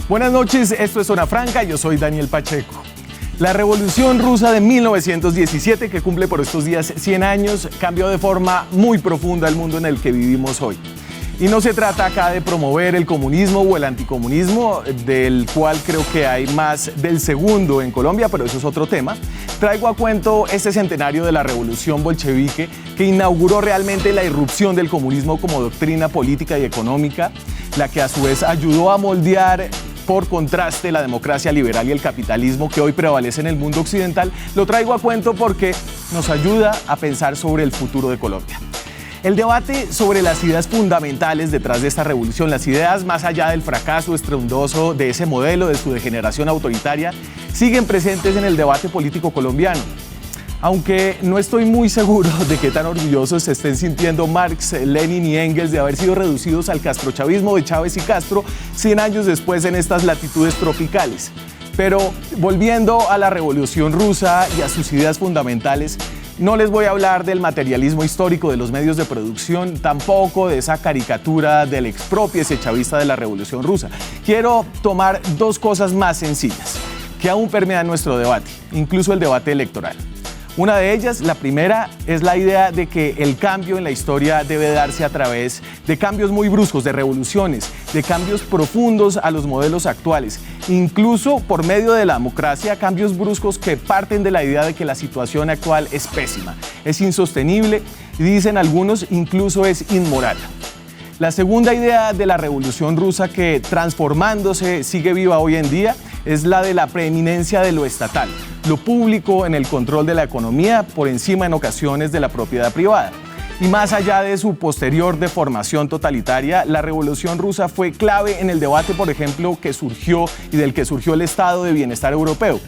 Buenas noches, esto es Zona Franca, yo soy Daniel Pacheco. La Revolución Rusa de 1917, que cumple por estos días 100 años, cambió de forma muy profunda el mundo en el que vivimos hoy. Y no se trata acá de promover el comunismo o el anticomunismo, del cual creo que hay más del segundo en Colombia, pero eso es otro tema. Traigo a cuento este centenario de la Revolución Bolchevique, que inauguró realmente la irrupción del comunismo como doctrina política y económica, la que a su vez ayudó a moldear por contraste la democracia liberal y el capitalismo que hoy prevalece en el mundo occidental. Lo traigo a cuento porque nos ayuda a pensar sobre el futuro de Colombia. El debate sobre las ideas fundamentales detrás de esta revolución, las ideas más allá del fracaso estruendoso de ese modelo, de su degeneración autoritaria, siguen presentes en el debate político colombiano. Aunque no estoy muy seguro de qué tan orgullosos se estén sintiendo Marx, Lenin y Engels de haber sido reducidos al castrochavismo de Chávez y Castro 100 años después en estas latitudes tropicales. Pero volviendo a la Revolución Rusa y a sus ideas fundamentales, no les voy a hablar del materialismo histórico de los medios de producción, tampoco de esa caricatura del expropiese chavista de la Revolución Rusa. Quiero tomar dos cosas más sencillas que aún permean nuestro debate, incluso el debate electoral. Una de ellas, la primera, es la idea de que el cambio en la historia debe darse a través de cambios muy bruscos, de revoluciones, de cambios profundos a los modelos actuales, incluso por medio de la democracia, cambios bruscos que parten de la idea de que la situación actual es pésima, es insostenible y, dicen algunos, incluso es inmoral. La segunda idea de la Revolución Rusa, que transformándose sigue viva hoy en día, es la de la preeminencia de lo estatal, lo público en el control de la economía por encima en ocasiones de la propiedad privada. Y más allá de su posterior deformación totalitaria, la Revolución Rusa fue clave en el debate, por ejemplo, que surgió y del que surgió el Estado de Bienestar Europeo.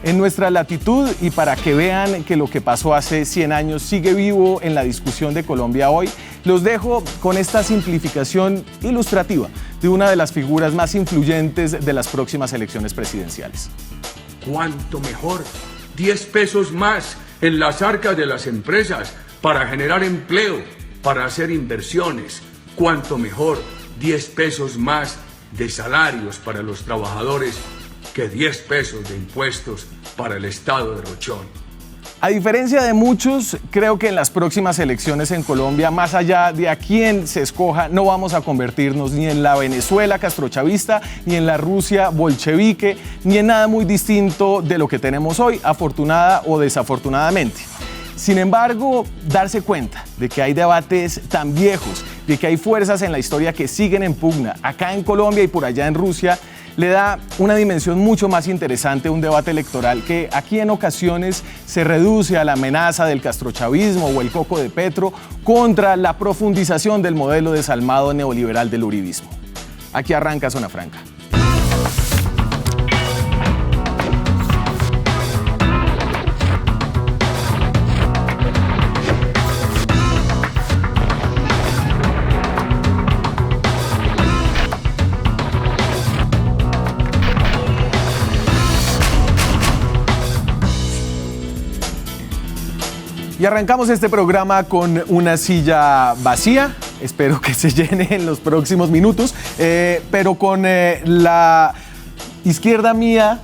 En nuestra latitud, y para que vean que lo que pasó hace 100 años sigue vivo en la discusión de Colombia hoy, los dejo con esta simplificación ilustrativa de una de las figuras más influyentes de las próximas elecciones presidenciales. ¿Cuánto mejor? 10 pesos más en las arcas de las empresas para generar empleo, para hacer inversiones. ¿Cuánto mejor? 10 pesos más de salarios para los trabajadores que 10 pesos de impuestos para el Estado de Rochón. A diferencia de muchos, creo que en las próximas elecciones en Colombia, más allá de a quién se escoja, no vamos a convertirnos ni en la Venezuela castrochavista, ni en la Rusia bolchevique, ni en nada muy distinto de lo que tenemos hoy, afortunada o desafortunadamente. Sin embargo, darse cuenta de que hay debates tan viejos, de que hay fuerzas en la historia que siguen en pugna, acá en Colombia y por allá en Rusia, le da una dimensión mucho más interesante a un debate electoral que aquí en ocasiones se reduce a la amenaza del castrochavismo o el coco de Petro contra la profundización del modelo desalmado neoliberal del uribismo. Aquí arranca Zona Franca. Y arrancamos este programa con una silla vacía, espero que se llene en los próximos minutos, pero con la izquierda mía,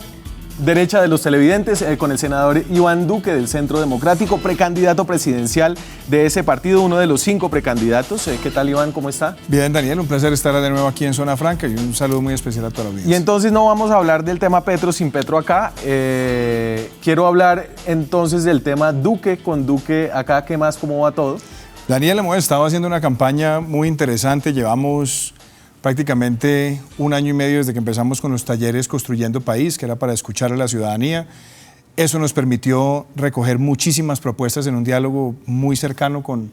derecha de los televidentes, con el senador Iván Duque del Centro Democrático, precandidato presidencial de ese partido, uno de los 5 precandidatos. ¿Qué tal, Iván? ¿Cómo está? Bien, Daniel, un placer estar de nuevo aquí en Zona Franca y un saludo muy especial a toda la audiencia. Y entonces no vamos a hablar del tema Petro sin Petro acá. Quiero hablar entonces del tema Duque con Duque acá. ¿Qué más? ¿Cómo va todo? Daniel, hemos estado haciendo una campaña muy interesante. Llevamos prácticamente 1 año y medio desde que empezamos con los talleres Construyendo País, que era para escuchar a la ciudadanía. Eso nos permitió recoger muchísimas propuestas en un diálogo muy cercano con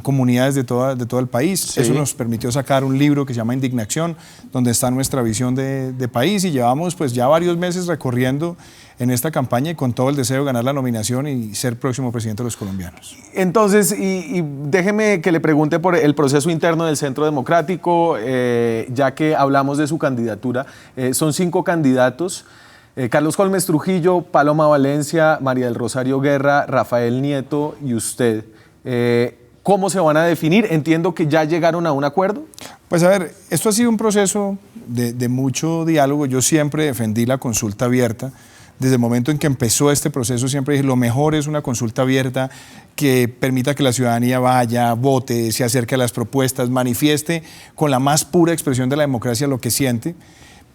comunidades de todo el país. Sí. Eso nos permitió sacar un libro que se llama Indignación, donde está nuestra visión de país, y llevamos pues ya varios meses recorriendo en esta campaña y con todo el deseo de ganar la nominación y ser próximo presidente de los colombianos. Entonces, y déjeme que le pregunte por el proceso interno del Centro Democrático, ya que hablamos de su candidatura. Son 5 candidatos. Carlos Holmes Trujillo, Paloma Valencia, María del Rosario Guerra, Rafael Nieto y usted. ¿Cómo se van a definir? Entiendo que ya llegaron a un acuerdo. Pues a ver, esto ha sido un proceso de mucho diálogo. Yo siempre defendí la consulta abierta. Desde el momento en que empezó este proceso siempre dije, lo mejor es una consulta abierta que permita que la ciudadanía vaya, vote, se acerque a las propuestas, manifieste con la más pura expresión de la democracia lo que siente.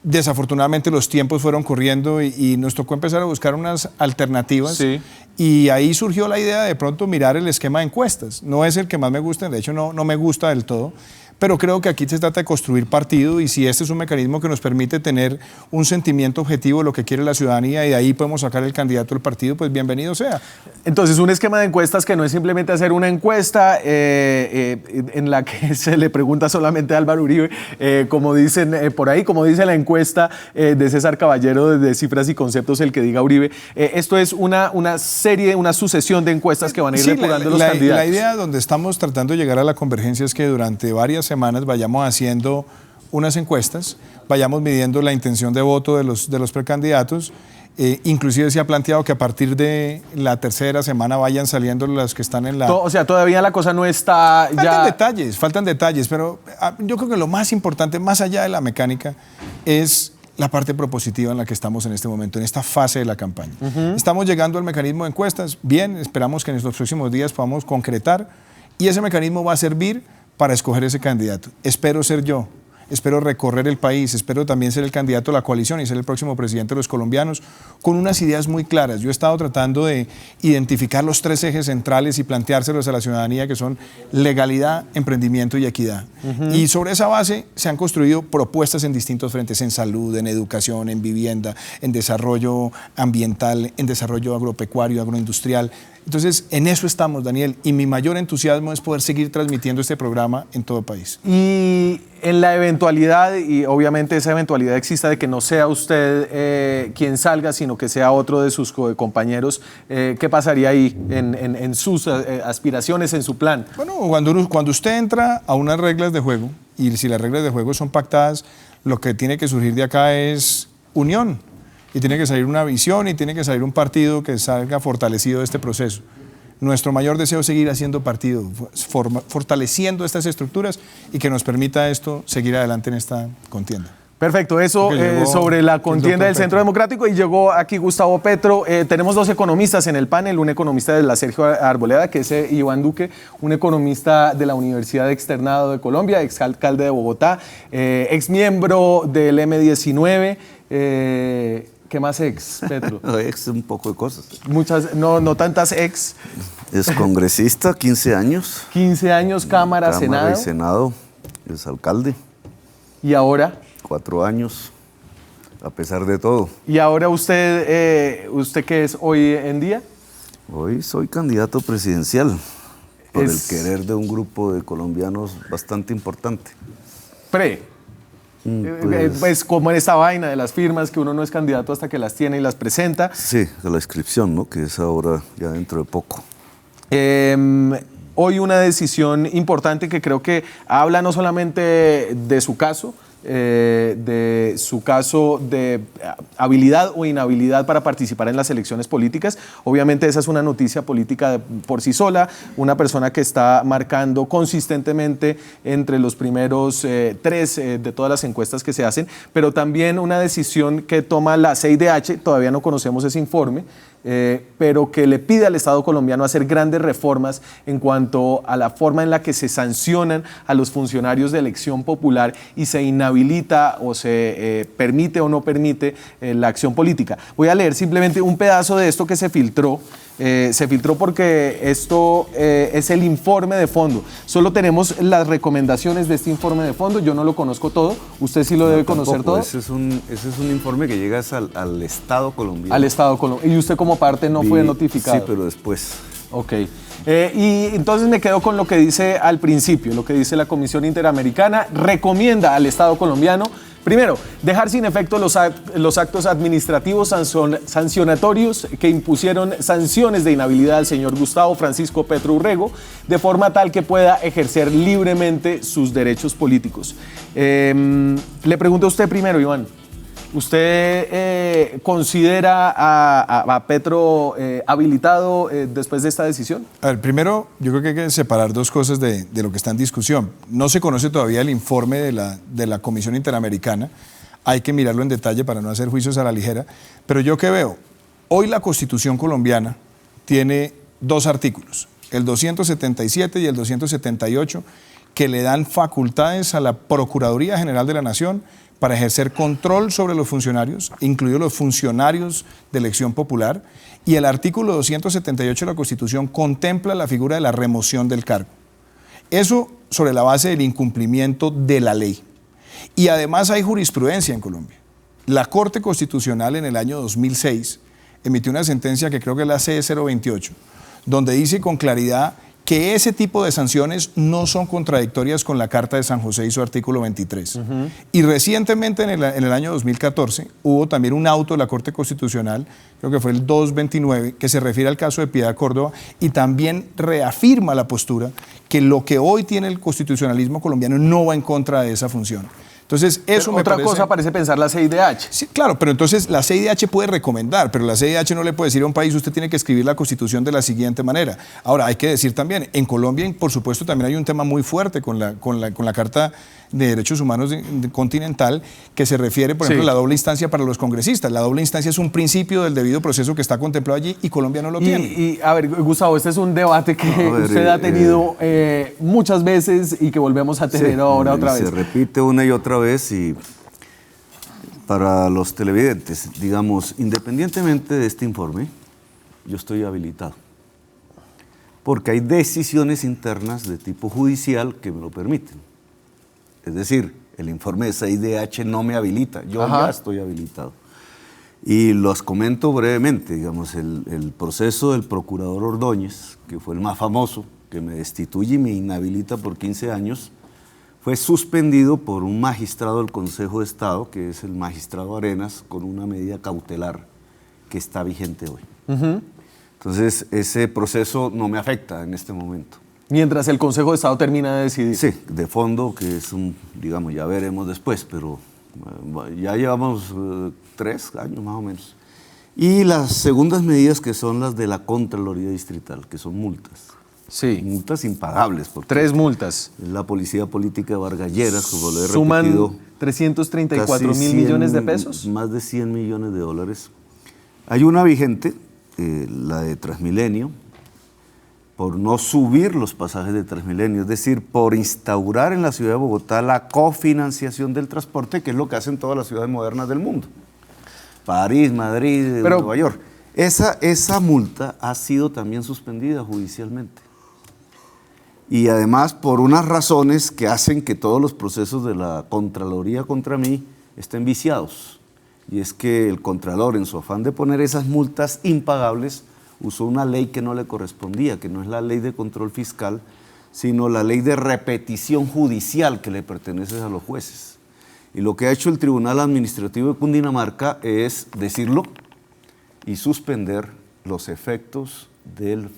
Desafortunadamente los tiempos fueron corriendo y nos tocó empezar a buscar unas alternativas. Sí. Y ahí surgió la idea de pronto mirar el esquema de encuestas. No es el que más me gusta, de hecho no me gusta del todo, pero creo que aquí se trata de construir partido y si este es un mecanismo que nos permite tener un sentimiento objetivo de lo que quiere la ciudadanía y de ahí podemos sacar el candidato del partido, pues bienvenido sea. Entonces, un esquema de encuestas que no es simplemente hacer una encuesta en la que se le pregunta solamente a Álvaro Uribe, como dicen por ahí, como dice la encuesta de César Caballero de Cifras y Conceptos, el que diga Uribe. Esto es una serie, una sucesión de encuestas que van a ir depurando los candidatos. La idea donde estamos tratando de llegar a la convergencia es que durante varias semanas vayamos haciendo unas encuestas, vayamos midiendo la intención de voto de los precandidatos. Inclusive se ha planteado que a partir de la tercera semana vayan saliendo las que están en la... O sea, todavía la cosa no está Faltan detalles, pero yo creo que lo más importante, más allá de la mecánica, es la parte propositiva en la que estamos en este momento, en esta fase de la campaña. Estamos llegando al mecanismo de encuestas, bien, esperamos que en los próximos días podamos concretar y ese mecanismo va a servir para escoger ese candidato. Espero ser yo, espero recorrer el país, espero también ser el candidato de la coalición y ser el próximo presidente de los colombianos con unas ideas muy claras. Yo he estado tratando de identificar los 3 ejes centrales y planteárselos a la ciudadanía que son legalidad, emprendimiento y equidad. Y sobre esa base se han construido propuestas en distintos frentes, en salud, en educación, en vivienda, en desarrollo ambiental, en desarrollo agropecuario, agroindustrial. Entonces, en eso estamos, Daniel, y mi mayor entusiasmo es poder seguir transmitiendo este programa en todo el país. Y en la eventualidad, y obviamente esa eventualidad exista de que no sea usted quien salga, sino que sea otro de sus compañeros, ¿qué pasaría ahí en sus aspiraciones, en su plan? Bueno, cuando usted entra a unas reglas de juego, y si las reglas de juego son pactadas, lo que tiene que surgir de acá es unión. Y tiene que salir una visión y tiene que salir un partido que salga fortalecido de este proceso. Nuestro mayor deseo es seguir haciendo partido, fortaleciendo estas estructuras y que nos permita esto seguir adelante en esta contienda. Perfecto, eso sobre la contienda del Centro Democrático. Y llegó aquí Gustavo Petro. Tenemos 2 economistas en el panel, un economista de la Sergio Arboleda, que es Iván Duque, un economista de la Universidad Externado de Colombia, exalcalde de Bogotá, exmiembro del M19. ¿Qué más ex, Petro? Ex un poco de cosas. Muchas, no tantas ex. Es congresista, 15 años. 15 años, Cámara, Senado. Y Senado, es alcalde. ¿Y ahora? 4 años, a pesar de todo. ¿Y ahora usted qué es hoy en día? Hoy soy candidato presidencial por el querer de un grupo de colombianos bastante importante. Pues como en esta vaina de las firmas, que uno no es candidato hasta que las tiene y las presenta. Sí, de la inscripción, ¿no? Que es ahora ya dentro de poco. Hoy una decisión importante que creo que habla no solamente de su caso de habilidad o inhabilidad para participar en las elecciones políticas. Obviamente esa es una noticia política por sí sola, una persona que está marcando consistentemente entre los primeros 3 de todas las encuestas que se hacen, pero también una decisión que toma la CIDH, todavía no conocemos ese informe, pero que le pide al Estado colombiano hacer grandes reformas en cuanto a la forma en la que se sancionan a los funcionarios de elección popular y se inhabilita o se permite o no permite la acción política. Voy a leer simplemente un pedazo de esto que se filtró. Se filtró porque esto es el informe de fondo. Solo tenemos las recomendaciones de este informe de fondo. Yo no lo conozco todo. Usted sí lo debe conocer todo. Ese es un informe que llega al Estado colombiano. Al Estado colombiano. Y usted como parte no fue notificado. Sí, pero después. Ok. Y entonces me quedo con lo que dice al principio, lo que dice la Comisión Interamericana. Recomienda al Estado colombiano, primero, dejar sin efecto los actos administrativos sancionatorios que impusieron sanciones de inhabilidad al señor Gustavo Francisco Petro Urrego, de forma tal que pueda ejercer libremente sus derechos políticos. Le pregunto a usted primero, Iván. ¿Usted considera a Petro habilitado después de esta decisión? A ver, primero, yo creo que hay que separar dos cosas de lo que está en discusión. No se conoce todavía el informe de la Comisión Interamericana. Hay que mirarlo en detalle para no hacer juicios a la ligera. Pero yo qué veo, hoy la Constitución colombiana tiene dos artículos, el 277 y el 278, que le dan facultades a la Procuraduría General de la Nación para ejercer control sobre los funcionarios, incluidos los funcionarios de elección popular, y el artículo 278 de la Constitución contempla la figura de la remoción del cargo. Eso sobre la base del incumplimiento de la ley. Y además hay jurisprudencia en Colombia. La Corte Constitucional en el año 2006 emitió una sentencia que creo que es la C028, donde dice con claridad que ese tipo de sanciones no son contradictorias con la Carta de San José y su artículo 23. Y recientemente, en el año 2014, hubo también un auto de la Corte Constitucional, creo que fue el 229, que se refiere al caso de Piedad Córdoba y también reafirma la postura que lo que hoy tiene el constitucionalismo colombiano no va en contra de esa función. Entonces, eso me otra parece... cosa parece pensar la CIDH. Sí, claro, pero entonces la CIDH puede recomendar, pero la CIDH no le puede decir a un país, usted tiene que escribir la Constitución de la siguiente manera. Ahora, hay que decir también, en Colombia, por supuesto, también hay un tema muy fuerte con la Carta de Derechos Humanos Continental, que se refiere, por ejemplo, a la doble instancia para los congresistas. La doble instancia es un principio del debido proceso que está contemplado allí y Colombia no lo tiene. Y a ver, Gustavo, este es un debate que usted ha tenido muchas veces y que volvemos a tener ahora otra vez. Se repite una y otra vez y para los televidentes, digamos, independientemente de este informe, yo estoy habilitado. Porque hay decisiones internas de tipo judicial que me lo permiten. Es decir, el informe de CIDH no me habilita, yo ya estoy habilitado. Y los comento brevemente, digamos, el proceso del procurador Ordóñez, que fue el más famoso, que me destituye y me inhabilita por 15 años, fue suspendido por un magistrado del Consejo de Estado, que es el magistrado Arenas, con una medida cautelar que está vigente hoy. Entonces, ese proceso no me afecta en este momento. Mientras el Consejo de Estado termina de decidir. Sí, de fondo, que es un, digamos, ya veremos después, pero ya llevamos 3 años más o menos. Y las segundas medidas, que son las de la Contraloría Distrital, que son multas. Sí. Multas impagables. 3 multas. La policía política de Vargas Lleras, como lo he Suman repetido. 334.000 millones de pesos. Más de 100 millones de dólares. Hay una vigente, la de Transmilenio, por no subir los pasajes de Transmilenio, es decir, por instaurar en la ciudad de Bogotá la cofinanciación del transporte, que es lo que hacen todas las ciudades modernas del mundo. París, Madrid, Nueva York. Esa multa ha sido también suspendida judicialmente. Y además por unas razones que hacen que todos los procesos de la Contraloría contra mí estén viciados. Y es que el Contralor, en su afán de poner esas multas impagables, usó una ley que no le correspondía, que no es la ley de control fiscal, sino la ley de repetición judicial que le pertenece a los jueces. Y lo que ha hecho el Tribunal Administrativo de Cundinamarca es decirlo y suspender los efectos del,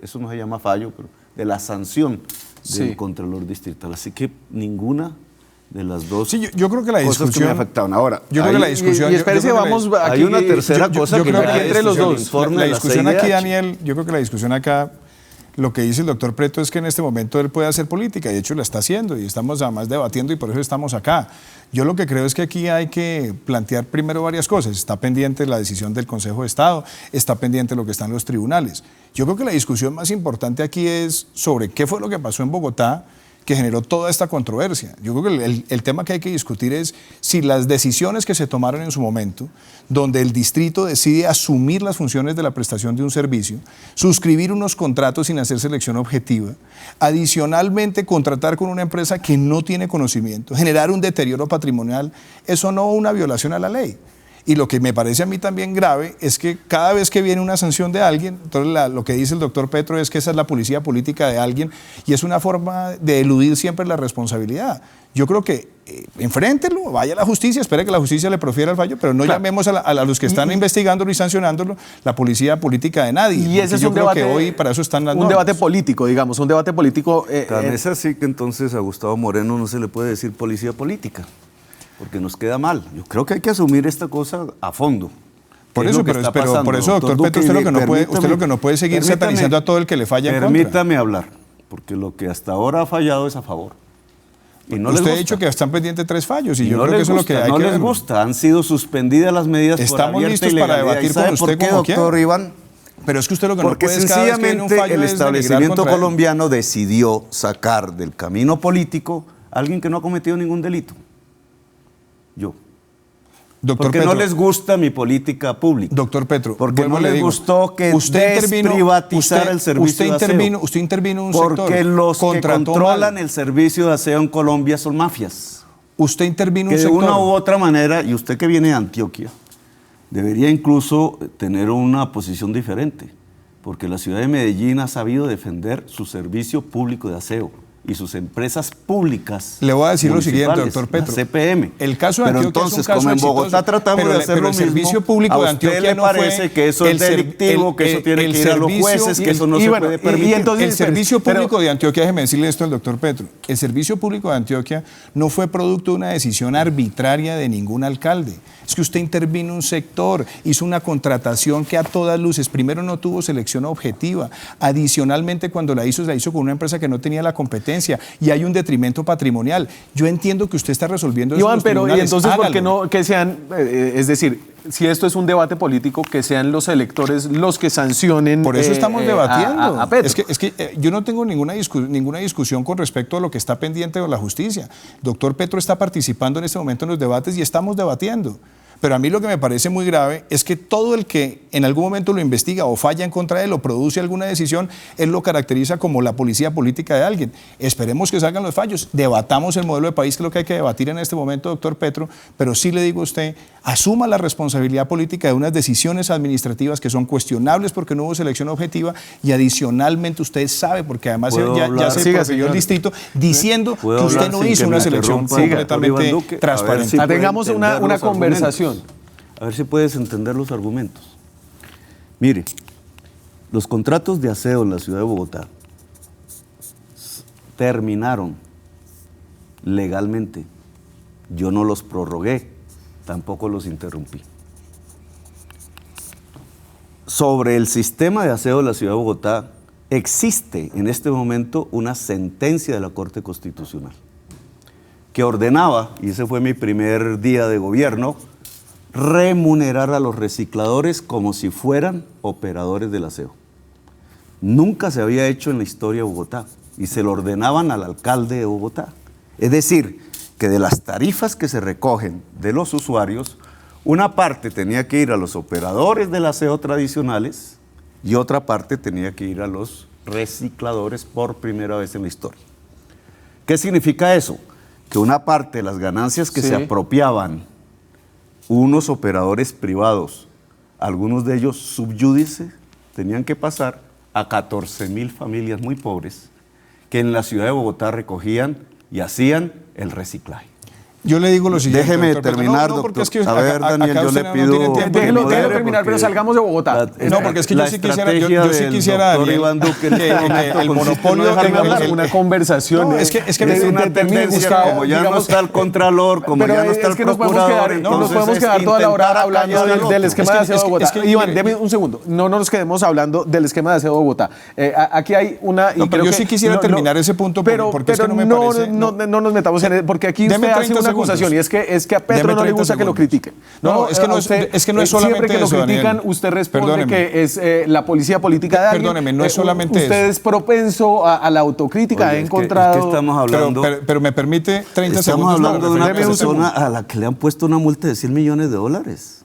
eso no se llama fallo, pero de la sanción del Contralor Distrital. Así que ninguna de las dos yo creo que la discusión que me afectaban. Ahora, yo creo que la discusión... Y espérese, vamos aquí... Hay una tercera cosa yo que creo ya que entre los dos. La discusión aquí, Daniel, yo creo que la discusión acá, lo que dice el doctor Preto es que en este momento él puede hacer política, y de hecho la está haciendo, y estamos además debatiendo, y por eso estamos acá. Yo lo que creo es que aquí hay que plantear primero varias cosas. Está pendiente la decisión del Consejo de Estado, está pendiente lo que está en los tribunales. Yo creo que la discusión más importante aquí es sobre qué fue lo que pasó en Bogotá, que generó toda esta controversia. Yo creo que el tema que hay que discutir es si las decisiones que se tomaron en su momento, donde el distrito decide asumir las funciones de la prestación de un servicio, suscribir unos contratos sin hacer selección objetiva, adicionalmente contratar con una empresa que no tiene conocimiento, generar un deterioro patrimonial, eso no es una violación a la ley. Y lo que me parece a mí también grave es que cada vez que viene una sanción de alguien, entonces lo que dice el doctor Petro es que esa es la policía política de alguien y es una forma de eludir siempre la responsabilidad. Yo creo que enfréntelo, vaya a la justicia, espere que la justicia le profiera el fallo, pero no llamemos a los que están investigándolo y sancionándolo la policía política de nadie. Y ese es un debate, que hoy para eso están las un normas. debate político, digamos, un debate político. Tan es así que entonces a Gustavo Moreno no se le puede decir policía política. porque nos queda mal. Yo creo que hay que asumir esta cosa a fondo. Por eso, doctor Petro, usted lo que no puede seguir satanizando a todo el que le falla en contra. Permítame hablar, porque lo que hasta ahora ha fallado es a favor. Y no usted ha dicho que están pendientes 3 fallos y yo creo que eso es lo que hay que ver. No les gusta, han sido suspendidas las medidas por abierta ilegalidad. Estamos listos para debatir con usted como quiera. Doctor Iván? Pero es que usted lo que no puede es cada vez que hay un fallo el establecimiento colombiano decidió sacar del camino político a alguien que no ha cometido ningún delito. Yo. Doctor porque Petro, no les gusta mi política pública. Doctor Petro, porque no les gustó que desprivatizara el servicio de aseo. Usted intervino en un sector. Porque los que controlan el servicio de aseo en Colombia son mafias. Usted intervino en un sector. Que de una u otra manera, y usted que viene de Antioquia, debería incluso tener una posición diferente. Porque la ciudad de Medellín ha sabido defender su servicio público de aseo y sus empresas públicas. Le voy a decir lo siguiente, doctor Petro. La CPM. El caso de Antioquia entonces, es un caso como en Bogotá exitoso, tratamos de hacer lo mismo, el servicio público de Antioquia no parece que eso es delictivo, que eso tiene que ir a los jueces, que eso no se puede permitir. El servicio público de Antioquia, déjeme decirle esto al doctor Petro, el servicio público de Antioquia no fue producto de una decisión arbitraria de ningún alcalde. Es que usted intervino en un sector, hizo una contratación que a todas luces, primero no tuvo selección objetiva, adicionalmente cuando la hizo con una empresa que no tenía la competencia y hay un detrimento patrimonial. Yo entiendo que usted está resolviendo eso. Iván, pero ¿y entonces por qué no que sean, es decir, si esto es un debate político, que sean los electores los que sancionen? Por eso estamos debatiendo. A Petro. Es que yo no tengo ninguna discusión con respecto a lo que está pendiente de la justicia. Doctor Petro está participando en este momento en los debates y estamos debatiendo. Pero a mí lo que me parece muy grave es que todo el que en algún momento lo investiga o falla en contra de él o produce alguna decisión, él lo caracteriza como la policía política de alguien. Esperemos que salgan los fallos, debatamos el modelo de país, que es lo que hay que debatir en este momento, doctor Petro, pero sí le digo a usted, asuma la responsabilidad política de unas decisiones administrativas que son cuestionables porque no hubo selección objetiva y adicionalmente usted sabe, porque además ya se profesó el distrito, diciendo que usted no hizo una selección completamente transparente. Tengamos una conversación. A ver si puedes entender los argumentos. Mire, los contratos de aseo en la ciudad de Bogotá terminaron legalmente. Yo no los prorrogué, tampoco los interrumpí. Sobre el sistema de aseo de la ciudad de Bogotá, existe en este momento una sentencia de la Corte Constitucional que ordenaba, y ese fue mi primer día de gobierno, remunerar a los recicladores como si fueran operadores del aseo. Nunca se había hecho en la historia de Bogotá y se lo ordenaban al alcalde de Bogotá. Es decir, que de las tarifas que se recogen de los usuarios, una parte tenía que ir a los operadores del aseo tradicionales y otra parte tenía que ir a los recicladores por primera vez en la historia. ¿Qué significa eso? Que una parte de las ganancias que se apropiaban unos operadores privados, algunos de ellos subyúdice, tenían que pasar a 14,000 familias muy pobres que en la ciudad de Bogotá recogían y hacían el reciclaje. Yo le digo lo siguiente. Déjeme terminar, doctor. Es que a ver, Daniel, yo le pido... Déjelo terminar, pero salgamos de Bogotá. No, porque es que yo sí quisiera, Daniel, Iván Duque, el monopolio de una conversación. No, es que es una tendencia, como ya no está el Contralor, como ya no está el Procurador, nos podemos quedar toda la hora hablando del esquema de aseo de Bogotá. Iván, deme un segundo. No nos quedemos hablando del esquema de aseo de Bogotá. Aquí hay una... Pero yo sí quisiera terminar ese punto, porque es que no me parece... No nos metamos en él, porque aquí usted hace una acusación y es que a Petro no le gusta que lo critiquen. No, es que no es solamente siempre que lo eso, critican, Daniel. Usted responde que es la policía política de alguien. Perdóneme, no es solamente eso. Usted es propenso a la autocrítica. Oye, he encontrado... Es que estamos hablando... Pero me permite 30 segundos. Estamos hablando de una persona a la que le han puesto una multa de 100 millones de dólares.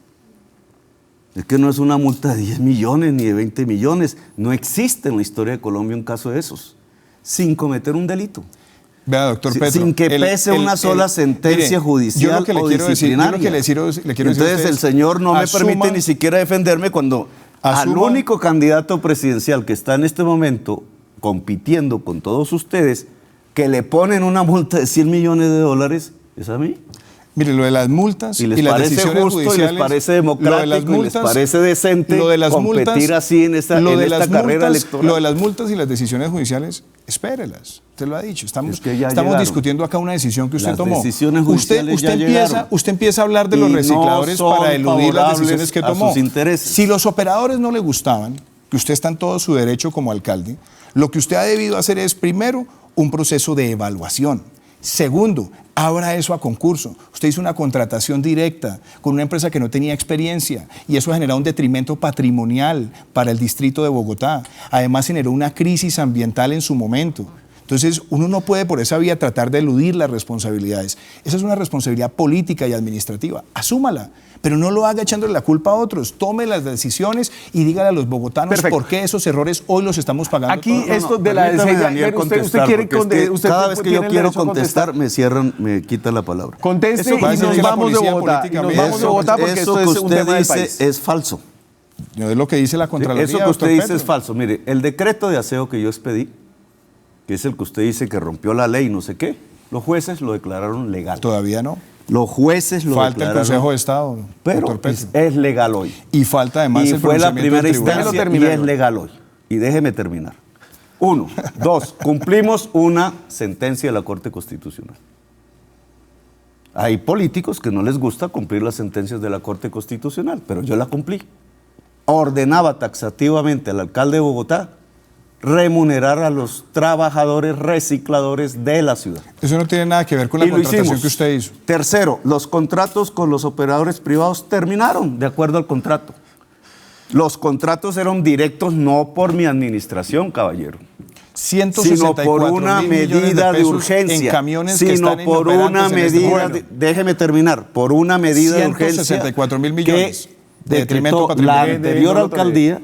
Es que no es una multa de 10 millones ni de 20 millones. No existe en la historia de Colombia un caso de esos, sin cometer un delito. Vea, doctor Petro, sin que pese una sola sentencia judicial o disciplinaria. Entonces el señor no me permite ni siquiera defenderme cuando al único candidato presidencial que está en este momento compitiendo con todos ustedes, que le ponen una multa de 100 millones de dólares, es a mí. Mire, lo de las multas y les las parece decisiones justo, judiciales, y les parece democrático, y les parece decente competir así en esta carrera electoral. Lo de las multas y las decisiones judiciales, espérelas. Usted lo ha dicho. Estamos discutiendo acá una decisión que usted tomó. Las decisiones judiciales usted empieza a hablar de los recicladores para eludir las decisiones que tomó. A sus intereses. Si los operadores no le gustaban, que usted está en todo su derecho como alcalde, lo que usted ha debido hacer es, primero, un proceso de evaluación. Segundo, abra eso a concurso. Usted hizo una contratación directa con una empresa que no tenía experiencia y eso generó un detrimento patrimonial para el distrito de Bogotá. Además, generó una crisis ambiental en su momento. Entonces, uno no puede por esa vía tratar de eludir las responsabilidades. Esa es una responsabilidad política y administrativa. Asúmala, pero no lo haga echándole la culpa a otros. Tome las decisiones y dígale a los bogotanos por qué esos errores hoy los estamos pagando. Aquí esto de la Daniel, usted quiere cada vez que yo quiero contestar, me quita la palabra. Conteste y nos vamos de Bogotá. Nos vamos de Bogotá porque esto es un tema del país. Es falso. No es lo que dice la Contraloría. Eso que usted dice es falso. Mire, el decreto de aseo que yo expedí, que es el que usted dice que rompió la ley, no sé qué, los jueces lo declararon legal. Todavía no. Los jueces lo declararon. Falta el Consejo de Estado. Pero es legal hoy. Y falta además el fue la primera instancia y es legal hoy. Y déjeme terminar. 1. 2. Cumplimos una sentencia de la Corte Constitucional. Hay políticos que no les gusta cumplir las sentencias de la Corte Constitucional, pero yo la cumplí. Ordenaba taxativamente al alcalde de Bogotá remunerar a los trabajadores recicladores de la ciudad. Eso no tiene nada que ver con la contratación que usted hizo. Tercero, los contratos con los operadores privados terminaron de acuerdo al contrato. Los contratos eran directos no por mi administración, caballero, 164 sino por una medida de urgencia, en camiones sino que están por una medida, déjeme terminar, por una medida de urgencia 164.000 millones de detrimento patrimonial. La anterior alcaldía,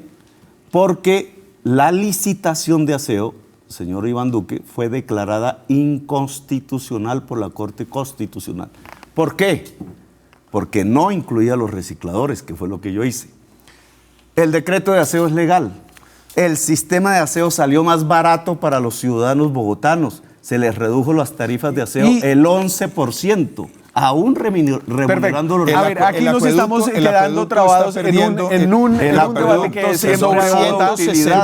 porque la licitación de aseo, señor Iván Duque, fue declarada inconstitucional por la Corte Constitucional. ¿Por qué? Porque no incluía a los recicladores, que fue lo que yo hice. El decreto de aseo es legal. El sistema de aseo salió más barato para los ciudadanos bogotanos. Se les redujo las tarifas de aseo el 11%. Aún remunerando los... A ver, aquí nos estamos quedando trabados en un debate que es sobre Bogotá.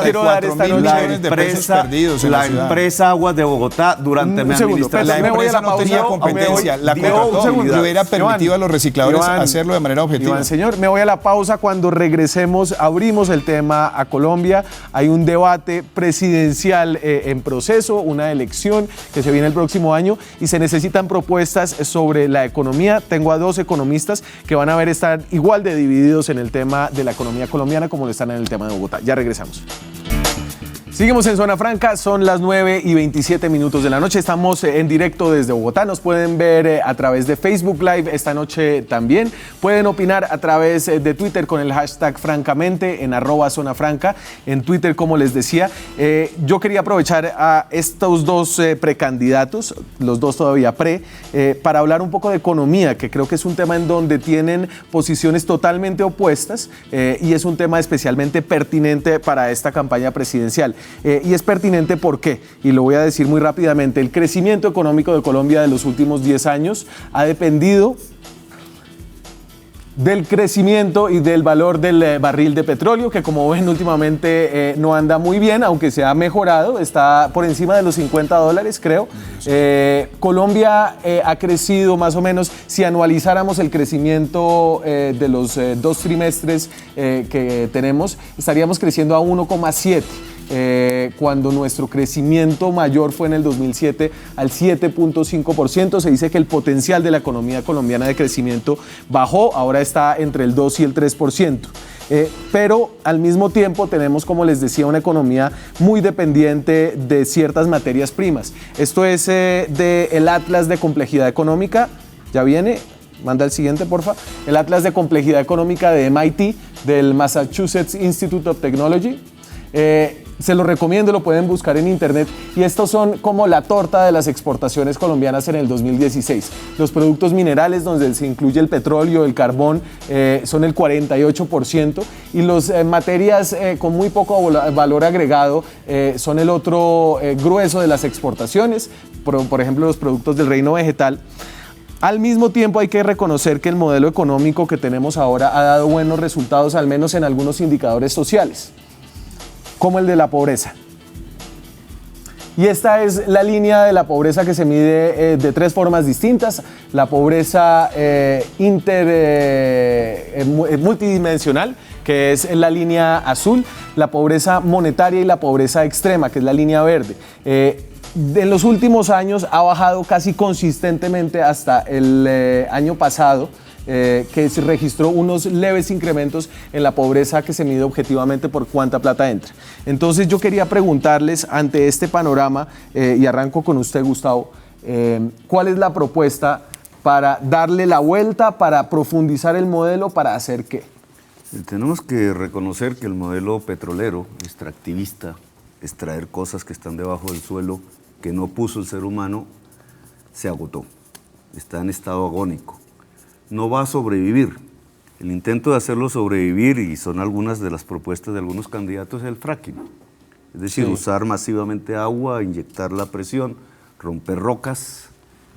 Quiero dar esta noche la empresa Aguas de Bogotá durante mi administración. La empresa no tenía competencia. La contrató y hubiera permitido a los recicladores hacerlo de manera objetiva. Señor, me voy a la pausa. Cuando regresemos, abrimos el tema a Colombia. Hay un debate presidencial en proceso, una elección que se viene el próximo año y se necesitan propuestas sobre la economía. Tengo a dos economistas que van a ver estar igual de divididos en el tema de la economía colombiana como lo están en el tema de Bogotá. Ya regresamos. Seguimos en Zona Franca, son las 9:27 de la noche, estamos en directo desde Bogotá, nos pueden ver a través de Facebook Live esta noche también, pueden opinar a través de Twitter con el hashtag francamente en @zonafranca, en Twitter como les decía. Yo quería aprovechar a estos dos precandidatos, los dos todavía para hablar un poco de economía, que creo que es un tema en donde tienen posiciones totalmente opuestas y es un tema especialmente pertinente para esta campaña presidencial. Y es pertinente ¿por qué? Y lo voy a decir muy rápidamente. El crecimiento económico de Colombia de los últimos 10 años ha dependido del crecimiento y del valor del barril de petróleo, que como ven últimamente no anda muy bien, aunque se ha mejorado, está por encima de los $50, creo. Colombia ha crecido más o menos, si anualizáramos el crecimiento de los 2 trimestres que tenemos, estaríamos creciendo a 1,7. Cuando nuestro crecimiento mayor fue en el 2007 al 7.5%, se dice que el potencial de la economía colombiana de crecimiento bajó, ahora está entre el 2 y el 3%. Pero al mismo tiempo tenemos, como les decía, una economía muy dependiente de ciertas materias primas. Esto es del Atlas de Complejidad Económica, ya viene. Manda el siguiente, porfa. El Atlas de Complejidad Económica de MIT, del Massachusetts Institute of Technology. Se lo recomiendo, lo pueden buscar en internet y estos son como la torta de las exportaciones colombianas en el 2016. Los productos minerales, donde se incluye el petróleo, el carbón, son el 48% y las materias con muy poco valor agregado son el otro grueso de las exportaciones, por ejemplo los productos del reino vegetal. Al mismo tiempo hay que reconocer que el modelo económico que tenemos ahora ha dado buenos resultados, al menos en algunos indicadores sociales, como el de la pobreza. Y esta es la línea de la pobreza que se mide de tres formas distintas. La pobreza multidimensional, que es la línea azul, la pobreza monetaria y la pobreza extrema, que es la línea verde. En los últimos años ha bajado casi consistentemente hasta el año pasado, que se registró unos leves incrementos en la pobreza que se mide objetivamente por cuánta plata entra. Entonces yo quería preguntarles ante este panorama, y arranco con usted, Gustavo, ¿cuál es la propuesta para darle la vuelta, para profundizar el modelo, para hacer qué? Tenemos que reconocer que el modelo petrolero, extractivista, extraer cosas que están debajo del suelo, que no puso el ser humano, se agotó. Está en estado agónico. No va a sobrevivir. El intento de hacerlo sobrevivir, y son algunas de las propuestas de algunos candidatos, es el fracking. Es decir, usar masivamente agua, inyectar la presión, romper rocas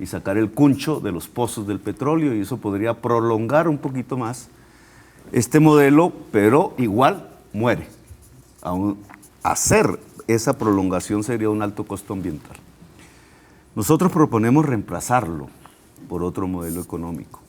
y sacar el cuncho de los pozos del petróleo, y eso podría prolongar un poquito más este modelo, pero igual muere. Aún hacer esa prolongación sería un alto costo ambiental. Nosotros proponemos reemplazarlo por otro modelo económico.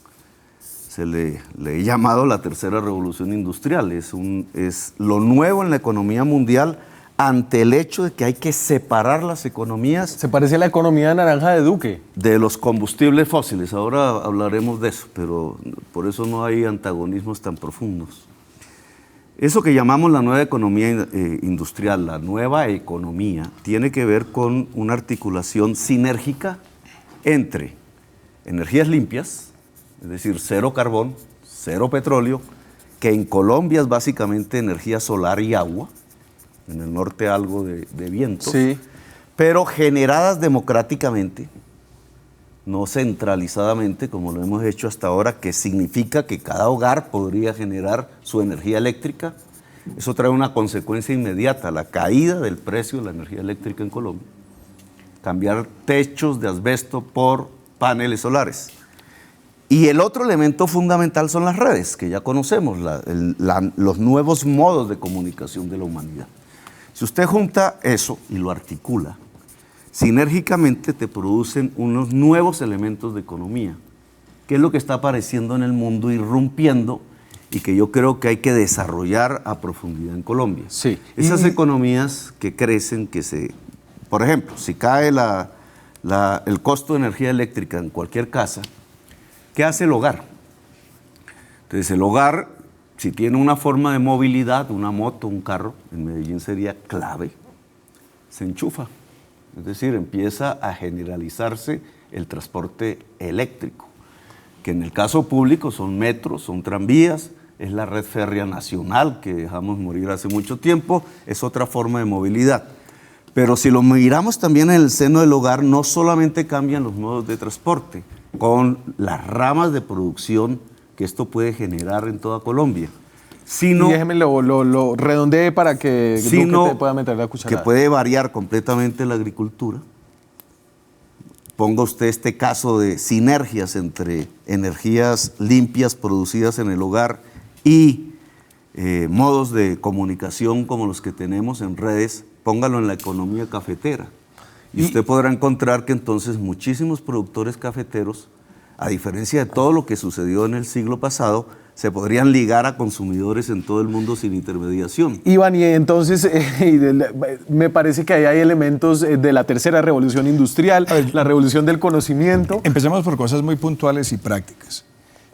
Le he llamado la tercera revolución industrial. Es lo nuevo en la economía mundial ante el hecho de que hay que separar las economías. Se parece a la economía naranja de Duque. De los combustibles fósiles. Ahora hablaremos de eso, pero por eso no hay antagonismos tan profundos. Eso que llamamos la nueva economía industrial, la nueva economía, tiene que ver con una articulación sinérgica entre energías limpias, es decir, cero carbón, cero petróleo, que en Colombia es básicamente energía solar y agua, en el norte algo de viento, sí, pero generadas democráticamente, no centralizadamente como lo hemos hecho hasta ahora, que significa que cada hogar podría generar su energía eléctrica. Eso trae una consecuencia inmediata, la caída del precio de la energía eléctrica en Colombia. Cambiar techos de asbesto por paneles solares. Y el otro elemento fundamental son las redes, que ya conocemos, los nuevos modos de comunicación de la humanidad. Si usted junta eso y lo articula, sinérgicamente te producen unos nuevos elementos de economía, que es lo que está apareciendo en el mundo, irrumpiendo, y que yo creo que hay que desarrollar a profundidad en Colombia. Sí. Esas economías que crecen, por ejemplo, si cae el costo de energía eléctrica en cualquier casa, ¿qué hace el hogar? Entonces el hogar, si tiene una forma de movilidad, una moto, un carro, en Medellín sería clave, se enchufa. Es decir, empieza a generalizarse el transporte eléctrico, que en el caso público son metros, son tranvías, es la red férrea nacional que dejamos morir hace mucho tiempo, es otra forma de movilidad. Pero si lo miramos también en el seno del hogar, no solamente cambian los modos de transporte, con las ramas de producción que esto puede generar en toda Colombia, sino... Y déjeme lo redondeé para que Duque te pueda meter la cucharada. Que puede variar completamente la agricultura. Ponga usted este caso de sinergias entre energías limpias producidas en el hogar y modos de comunicación como los que tenemos en redes, póngalo en la economía cafetera. Y usted podrá encontrar que entonces muchísimos productores cafeteros, a diferencia de todo lo que sucedió en el siglo pasado, se podrían ligar a consumidores en todo el mundo sin intermediación. Iván, y entonces me parece que ahí hay elementos de la tercera revolución industrial, la revolución del conocimiento. Empecemos por cosas muy puntuales y prácticas.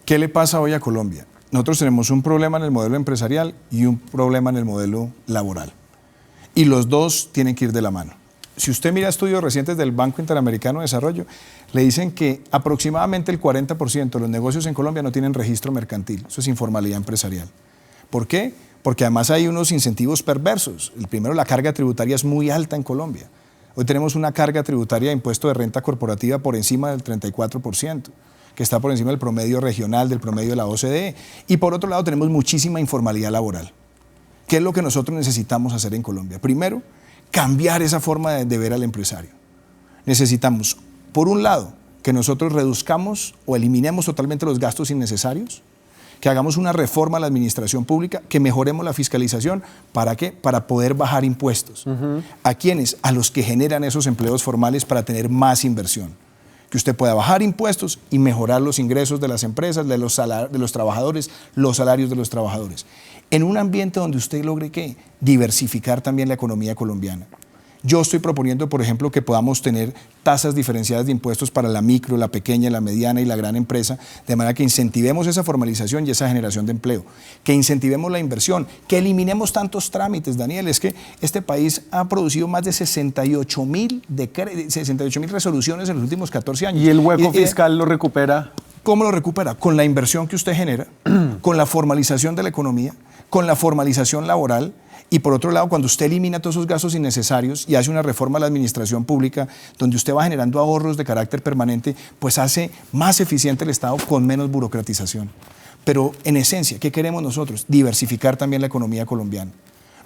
¿Qué le pasa hoy a Colombia? Nosotros tenemos un problema en el modelo empresarial y un problema en el modelo laboral. Y los dos tienen que ir de la mano. Si usted mira estudios recientes del Banco Interamericano de Desarrollo, le dicen que aproximadamente el 40% de los negocios en Colombia no tienen registro mercantil. Eso es informalidad empresarial. ¿Por qué? Porque además hay unos incentivos perversos. El primero, la carga tributaria es muy alta en Colombia. Hoy tenemos una carga tributaria de impuesto de renta corporativa por encima del 34%, que está por encima del promedio regional, del promedio de la OCDE. Y por otro lado tenemos muchísima informalidad laboral. ¿Qué es lo que nosotros necesitamos hacer en Colombia? Primero, cambiar esa forma de ver al empresario. Necesitamos, por un lado, que nosotros reduzcamos o eliminemos totalmente los gastos innecesarios, que hagamos una reforma a la administración pública, que mejoremos la fiscalización. ¿Para qué? Para poder bajar impuestos. ¿A quiénes? A los que generan esos empleos formales para tener más inversión. Que usted pueda bajar impuestos y mejorar los ingresos de las empresas, de los trabajadores, los salarios de los trabajadores. En un ambiente donde usted logre, ¿qué? Diversificar también la economía colombiana. Yo estoy proponiendo, por ejemplo, que podamos tener tasas diferenciadas de impuestos para la micro, la pequeña, la mediana y la gran empresa, de manera que incentivemos esa formalización y esa generación de empleo, que incentivemos la inversión, que eliminemos tantos trámites. Daniel, es que este país ha producido más de 68.000 resoluciones en los últimos 14 años. ¿Y el hueco fiscal lo recupera? ¿Cómo lo recupera? Con la inversión que usted genera, con la formalización de la economía, con la formalización laboral. Y por otro lado, cuando usted elimina todos esos gastos innecesarios y hace una reforma a la administración pública, donde usted va generando ahorros de carácter permanente, pues hace más eficiente el Estado con menos burocratización. Pero en esencia, ¿qué queremos nosotros? Diversificar también la economía colombiana.